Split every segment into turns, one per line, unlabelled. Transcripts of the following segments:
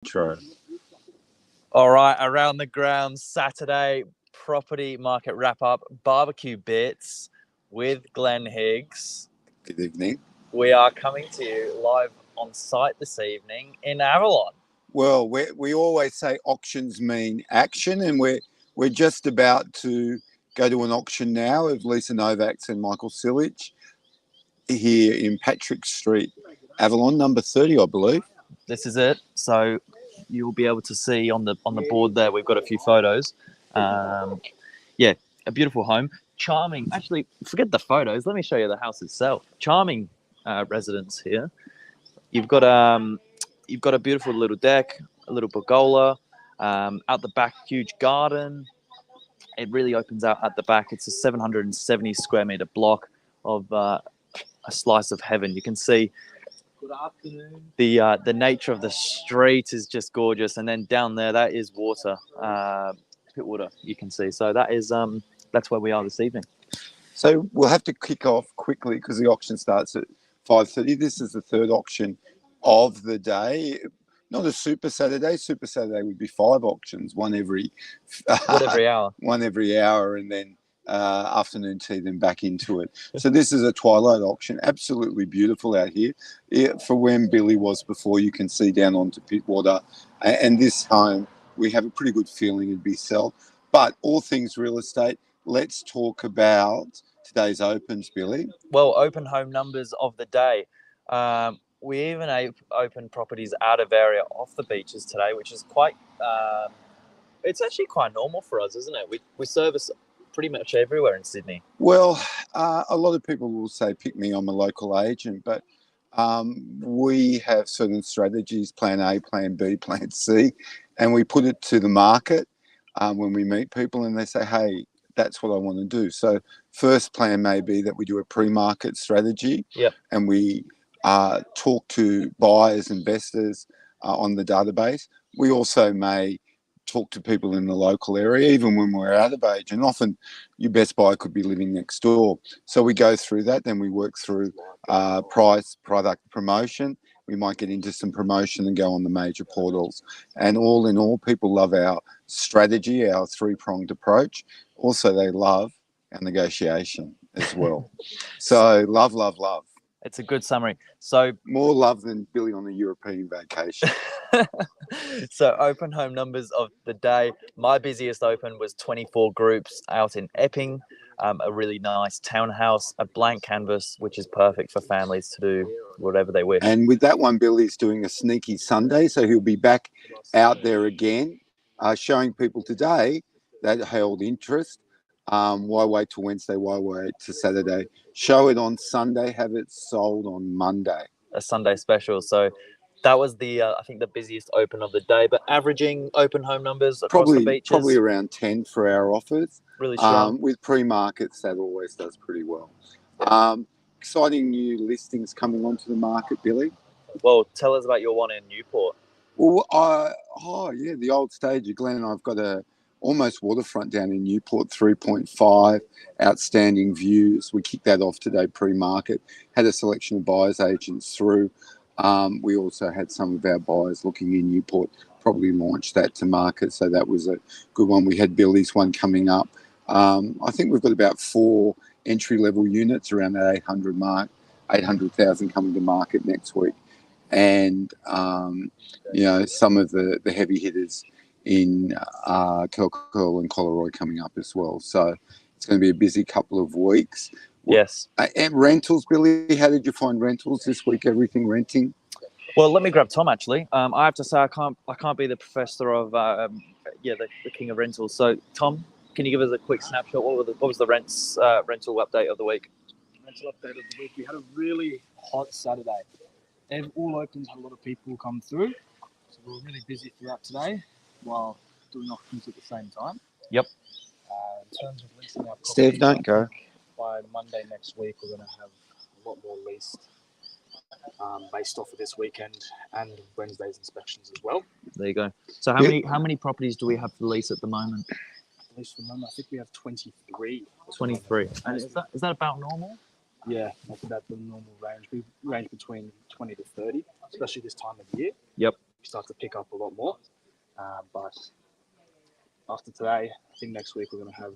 Intro.
All right, around the grounds, Saturday property market wrap up, barbecue bits with Glen Higgs.
Good evening.
We are coming to you live on site this evening in Avalon.
Well, we always say auctions mean action, and we're just about to go to an auction now of Lisa Novak's and Michael Sillage here in Patrick Street, Avalon, number 30, I believe.
This is it. So you'll be able to see on the board there. We've got a few photos. Yeah, a beautiful home, charming. Actually, forget the photos. Let me show you the house itself. Charming residence here. You've got a beautiful little deck, a little pergola. Out the back, huge garden. It really opens out at the back. It's a 770 square meter block of a slice of heaven. You can see. Good afternoon. The nature of the street is just gorgeous, and then down there that is water, pit water. You can see. So that is that's where we are this evening.
So we'll have to kick off quickly because the auction starts at 5:30. This is the third auction of the day. Not a Super Saturday. Super Saturday would be 5 auctions, one every
hour.
One every hour, and then afternoon tea, then back into it. So this is a twilight auction. Absolutely beautiful out here. For when Billy was before, you can see down onto Pittwater. And this home, we have a pretty good feeling it'd be sold. But all things real estate, let's talk about today's opens, Billy.
Well, open home numbers of the day. We even opened properties out of area off the beaches today, which is quite... it's actually quite normal for us, isn't it? We service pretty much everywhere in Sydney.
Well, a lot of people will say, pick me, I'm a local agent, but we have certain strategies, plan A, plan B, plan C, and we put it to the market when we meet people and they say, hey, that's what I want to do. So first plan may be that we do a pre-market strategy.
Yep.
And we talk to buyers, investors on the database. We also may talk to people in the local area, even when we're out of age. And often your best buyer could be living next door. So we go through that, then we work through price, product, promotion. We might get into some promotion and go on the major portals. And all in all, people love our strategy, our 3-pronged approach. Also, they love our negotiation as well. So love, love, love.
It's a good summary. So
more love than Billy on a European vacation.
So open home numbers of the day. My busiest open was 24 groups out in Epping, a really nice townhouse, a blank canvas, which is perfect for families to do whatever they wish.
And with that one, Billy's doing a sneaky Sunday, so he'll be back out there again, showing people today that held interest. Why wait till Wednesday? Why wait to Saturday? Show it on Sunday, have it sold on Monday.
A Sunday special. So that was the I think the busiest open of the day, but averaging open home numbers across the beaches.
Probably around 10 for our offers.
Really strong.
With pre-markets, that always does pretty well. Exciting new listings coming onto the market, Billy.
Well, tell us about your one in Newport.
Well, the old stage of Glen. I've got a almost waterfront down in Newport, 3.5, outstanding views. We kicked that off today pre-market, had a selection of buyers agents through. We also had some of our buyers looking in Newport, probably launched that to market. So that was a good one. We had Billy's one coming up. I think we've got about 4 entry-level units around that 800 mark, 800,000 coming to market next week. And, some of the heavy hitters in Kelco and Collaroy coming up as well. So it's going to be a busy couple of weeks.
Yes.
And rentals, Billy, how did you find rentals this week? Everything renting?
Well, let me grab Tom, actually. I have to say I can't be the professor of, the king of rentals. So, Tom, can you give us a quick snapshot? What was the rental update of the week?
Rental update of the week. We had a really hot Saturday. All opens had a lot of people come through. So we were really busy throughout today while doing auctions at the same time.
Yep.
In terms of leasing our property,
Steve, don't go.
By Monday next week, we're going to have a lot more leased based off of this weekend and Wednesday's inspections as well.
There you go. So how many properties do we have to lease at the moment?
At least for the moment, I think we have 23.
23. And is that about normal?
Yeah, that's about the normal range. We range between 20 to 30, especially this time of year.
Yep.
start to pick up a lot more. But after today, I think next week we're going to have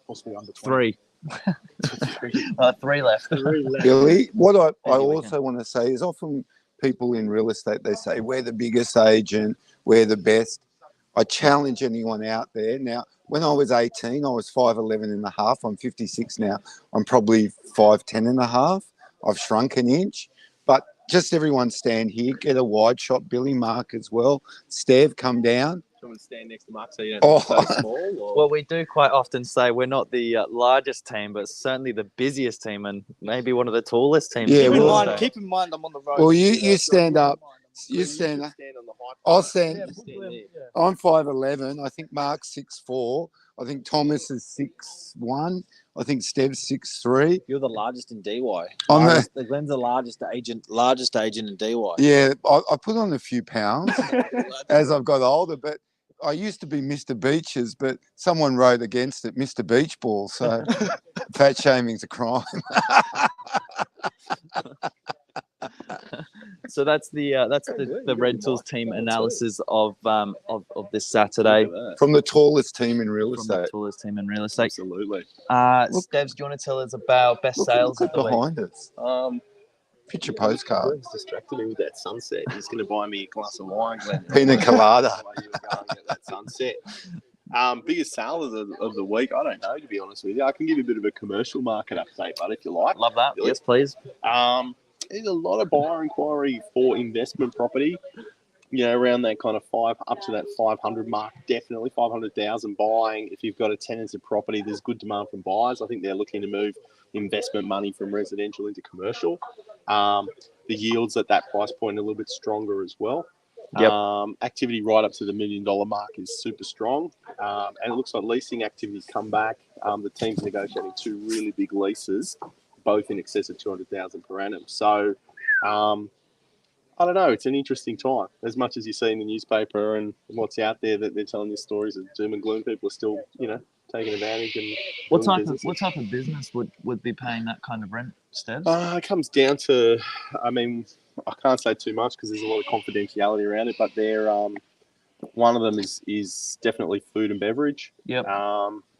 possibly under 20.
3.
3
left.
3 left.
Billy, what I
Busy
also want to say is often people in real estate, they say, we're the biggest agent, we're the best. I challenge anyone out there. Now, when I was 18, I was 5'11 and a half. I'm 56 now. I'm probably 5'10 and a half. I've shrunk an inch. But just everyone stand here, get a wide shot. Billy, Mark as well. Stev, come down.
Someone stand next to Mark so you don't look so small? Or?
Well, we do quite often say we're not the largest team, but certainly the busiest team and maybe one of the tallest teams.
Yeah,
Keep in mind, I'm on the road.
Well, you stand up. You stand up.
Stand on the high
I'll
part.
stand.
Stand there.
I'm 5'11". I think Mark's 6'4". I think Thomas is 6'1". I think Stev's 6'3".
You're the largest in DY.
I'm
The Glen's the largest agent in DY.
Yeah, I put on a few pounds as I've got older, but I used to be Mr. Beaches, but someone wrote against it, Mr. Beach Ball. So fat shaming's a crime.
So that's the rentals team analysis of this Saturday
From the tallest team in real
from the
estate.
tallest team in real estate.
Absolutely.
Stevs, do you want to tell us about best sales
Look
of the week?
behind us. Picture postcard.
Glen's distracted me with that sunset. He's going to buy me a glass of wine, Glen.
Pina colada.
While you were going at that sunset. Biggest sale of the week, I don't know, to be honest with you. I can give you a bit of a commercial market update, bud, if you like.
Love that.
Really?
Yes, please.
There's a lot of buyer inquiry for investment property, around that kind of up to that 500 mark, definitely 500,000 buying. If you've got a tenanted property, there's good demand from buyers. I think they're looking to move investment money from residential into commercial. The yields at that price point are a little bit stronger as well.
Yep.
Activity right up to the $1 million mark is super strong. And it looks like leasing activity's come back. The team's negotiating 2 really big leases, both in excess of 200,000 per annum. So, I don't know. It's an interesting time. As much as you see in the newspaper and what's out there that they're telling you stories of doom and gloom, people are still, taking advantage. And
What type of business would be paying that kind of rent, Stevs?
It comes down to, I can't say too much because there's a lot of confidentiality around it, but they're one of them is definitely food and beverage.
Yep.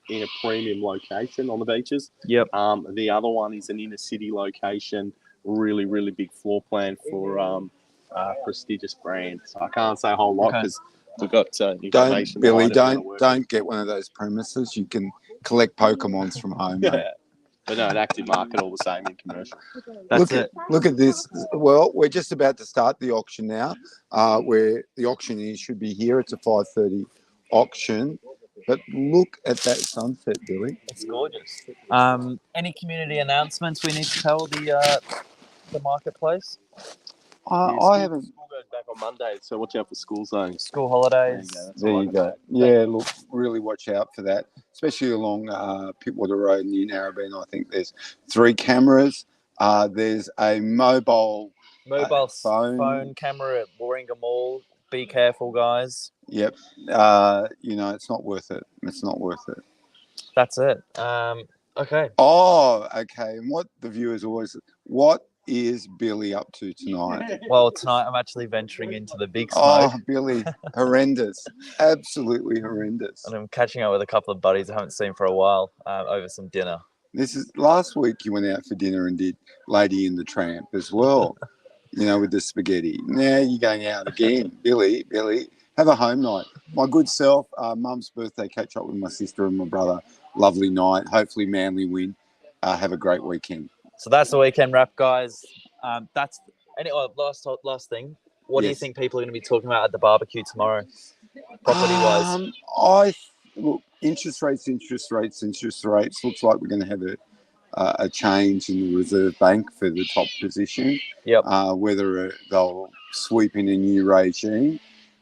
In a premium location on the beaches.
Yep.
The other one is an inner city location, really, really big floor plan for prestigious brands. I can't say a whole lot because we've got information.
Don't get one of those premises. You can collect Pokemons from home. Mate.
Yeah. But no, an active market all the same in commercial.
Look at this. Well, we're just about to start the auction now. Where the auctioneer should be here. It's a 5:30 auction. But look at that sunset, Billy.
It's gorgeous. Any community announcements we need to tell the marketplace?
I haven't.
School goes back on Monday, so watch out for school zones.
School holidays.
There you go. Yeah, look, really watch out for that, especially along Pittwater Road and New Narrabeen. I think there's 3 cameras. There's a mobile
phone camera at Warringah Mall. Be careful, guys.
Yep. It's not worth it. It's not worth it.
That's it. Okay.
Oh, okay. And what the viewers always, what is Billy up to tonight?
Well, tonight I'm actually venturing into the big smoke.
Oh, Billy, horrendous. Absolutely horrendous.
And I'm catching up with a couple of buddies I haven't seen for a while over some dinner.
This is last week you went out for dinner and did Lady in the Tramp as well, with the spaghetti. Now you're going out again. Billy, have a home night. My good self, Mum's birthday, catch up with my sister and my brother. Lovely night. Hopefully Manly win. Have a great weekend.
So that's the weekend wrap, guys. Last thing. What do you think people are going to be talking about at the barbecue tomorrow, property-wise?
Look, interest rates. Looks like we're going to have a change in the Reserve Bank for the top position.
Yep.
Whether they'll sweep in a new regime,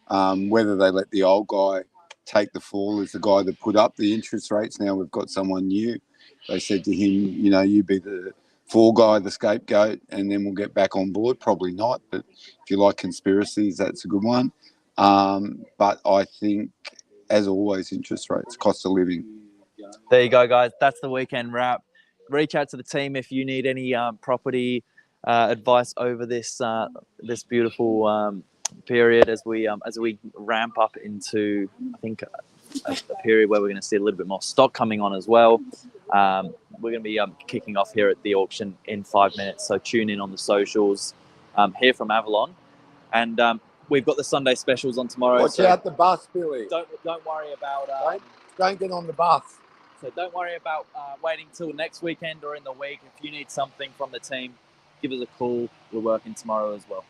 whether they let the old guy take the fall as the guy that put up the interest rates. Now we've got someone new. They said to him, you be the fall guy, the scapegoat, and then we'll get back on board. Probably not, but if you like conspiracies, that's a good one. But I think, as always, interest rates, cost of living.
There you go, guys. That's the weekend wrap. Reach out to the team if you need any property advice over this beautiful period as we ramp up into, I think, a period where we're going to see a little bit more stock coming on as well. We're going to be kicking off here at the auction in 5 minutes, so tune in on the socials here from Avalon, and we've got the Sunday specials on tomorrow.
Watch out the bus, Billy.
Don't worry about
Don't get on the bus.
so don't worry about waiting till next weekend or in the week. If you need something from the team, give us a call. We're working tomorrow as well.